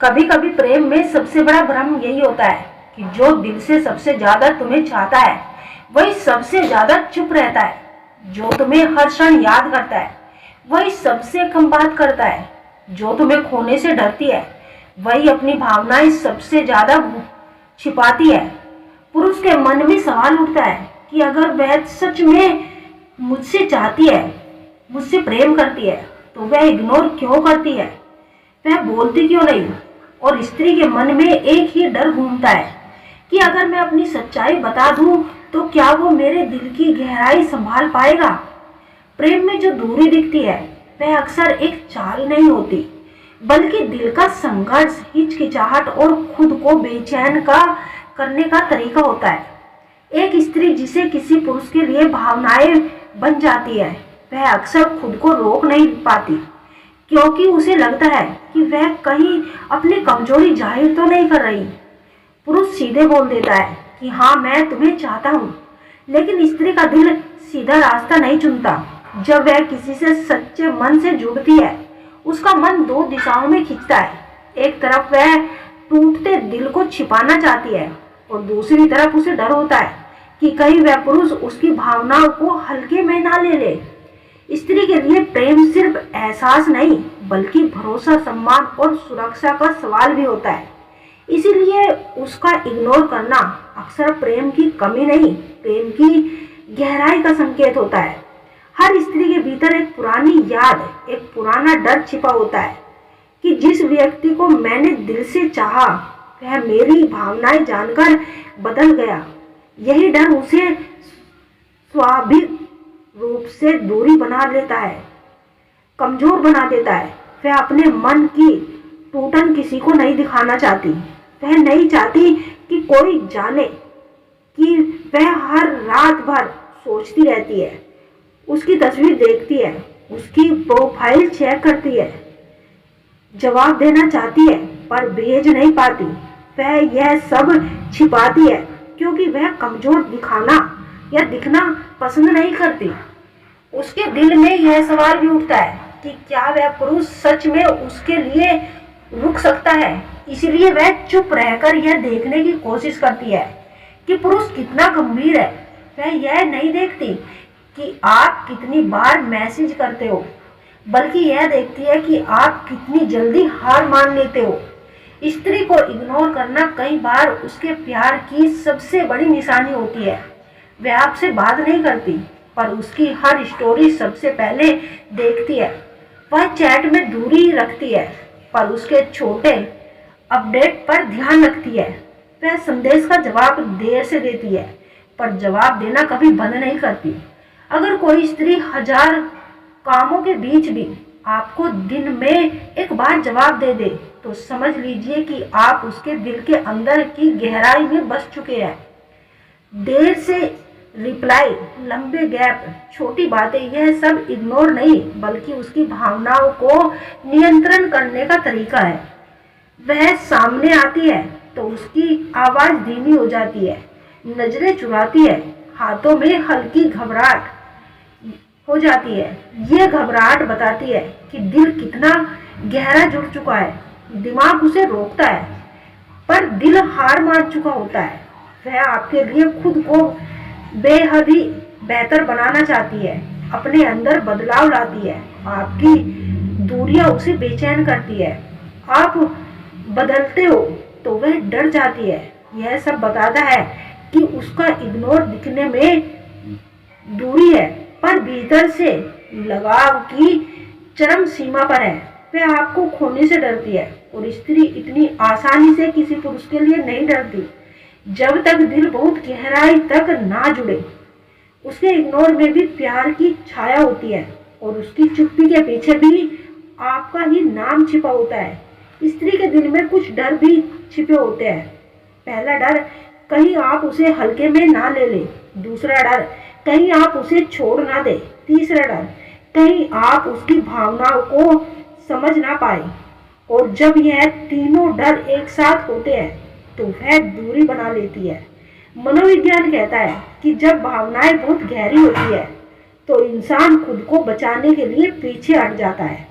कभी कभी प्रेम में सबसे बड़ा भ्रम यही होता है कि जो दिल से सबसे ज्यादा तुम्हें चाहता है वही सबसे ज्यादा चुप रहता है। जो तुम्हें हर क्षण याद करता है वही सबसे कम बात करता है। जो तुम्हें खोने से डरती है वही अपनी भावनाएं सबसे ज्यादा छिपाती है। पुरुष के मन में सवाल उठता है कि अगर वह सच में मुझसे चाहती है, मुझसे प्रेम करती है, तो वह इग्नोर क्यों करती है, वह बोलती क्यों नहीं। और स्त्री के मन में एक ही डर घूमता है कि अगर मैं अपनी सच्चाई बता दूं तो क्या वो मेरे दिल की गहराई संभाल पाएगा। प्रेम में जो दूरी दिखती है वह अक्सर एक चाल नहीं होती, बल्कि दिल का संघर्ष, हिचकिचाहट और खुद को बेचैन का करने का तरीका होता है। एक स्त्री जिसे किसी पुरुष के लिए भावनाएं बन जाती है वह अक्सर खुद को रोक नहीं पाती, क्योंकि उसे लगता है कि वह कहीं अपनी कमजोरी जाहिर तो नहीं कर रही। पुरुष सीधे बोल देता है कि हाँ, मैं तुम्हें चाहता हूँ, लेकिन स्त्री का दिल सीधा रास्ता नहीं चुनता। जब वह किसी से सच्चे मन से जुड़ती है उसका मन दो दिशाओं में खिंचता है। एक तरफ वह टूटते दिल को छिपाना चाहती है और दूसरी तरफ उसे डर होता है कि कहीं वह पुरुष उसकी भावनाओं को हल्के में ना ले ले। स्त्री के लिए प्रेम सिर्फ एहसास नहीं, बल्कि भरोसा, सम्मान और सुरक्षा का सवाल भी होता है। इसीलिए उसका इग्नोर करना अक्सर प्रेम की कमी नहीं, प्रेम की गहराई का संकेत होता है। हर स्त्री के भीतर एक पुरानी याद, एक पुराना डर छिपा होता है कि जिस व्यक्ति को मैंने दिल से चाहा वह मेरी भावनाएं जानकर बदल गया। यही डर उसे स्वाभाविक रूप से दूरी बना लेता है, कमजोर बना देता है। वह अपने मन की टूटन किसी को नहीं दिखाना चाहती। वह नहीं चाहती कि कोई जाने कि वह हर रात भर सोचती रहती है, उसकी तस्वीर देखती है, उसकी प्रोफाइल चेक करती है, जवाब देना चाहती है पर भेज नहीं पाती। वह यह सब छिपाती है क्योंकि वह कमजोर दिखाना या दिखना पसंद नहीं करती। उसके दिल में यह सवाल भी उठता है कि क्या वह पुरुष सच में उसके लिए रुक सकता है। इसलिए वह चुप रहकर यह देखने की कोशिश करती है कि पुरुष कितना गंभीर है। वह यह नहीं देखती कि आप कितनी बार मैसेज करते हो, बल्कि यह देखती है कि आप कितनी जल्दी हार मान लेते हो। स्त्री को इग्नोर करना कई बार उसके प्यार की सबसे बड़ी निशानी होती है। वह आपसे बात नहीं करती पर उसकी हर स्टोरी सबसे पहले देखती है। वह चैट में दूरी रखती है पर उसके छोटे अपडेट पर ध्यान रखती है। वह संदेश का जवाब देर से देती है पर जवाब देना कभी बंद नहीं करती। अगर कोई स्त्री 1000 कामों के बीच भी आपको दिन में एक बार जवाब दे दे तो समझ लीजिए कि आप उसके दिल के अंदर की गहराई में बस चुके हैं। देर से रिप्लाई, लंबे गैप, छोटी बातें, यह सब इग्नोर नहीं बल्कि उसकी भावनाओं को नियंत्रण करने का तरीका है। वह सामने आती है तो उसकी आवाज़ धीमी हो जाती है, नजरें चुराती है, हाथों में हल्की घबराहट हो जाती है। ये घबराहट बताती है कि दिल कितना गहरा जुड़ चुका है। दिमाग उसे रोकता है पर दिल हार मान चुका होता है। वह आपके लिए खुद को बेहद ही बेहतर बनाना चाहती है, अपने अंदर बदलाव लाती है। आपकी दूरियां उसे बेचैन करती है। आप बदलते हो तो वह डर जाती है। यह सब बताता है कि उसका इग्नोर दिखने में दूरी है पर भीतर से लगाव की चरम सीमा पर है। वह आपको खोने से डरती है और स्त्री इतनी आसानी से किसी पुरुष के लिए नहीं डरती जब तक दिल बहुत गहराई तक ना जुड़े। उसके इग्नोर में भी प्यार की छाया होती है और उसकी चुप्पी के पीछे भी आपका ही नाम छिपा होता है। स्त्री के दिल में कुछ डर भी छिपे होते हैं। पहला डर, कहीं आप उसे हल्के में ना ले ले। दूसरा डर, कहीं आप उसे छोड़ ना दे। तीसरा डर, कहीं आप उसकी भावनाओं को समझ ना पाए। और जब यह तीनों डर एक साथ होते हैं तो वह दूरी बना लेती है। मनोविज्ञान कहता है कि जब भावनाएं बहुत गहरी होती है तो इंसान खुद को बचाने के लिए पीछे हट जाता है।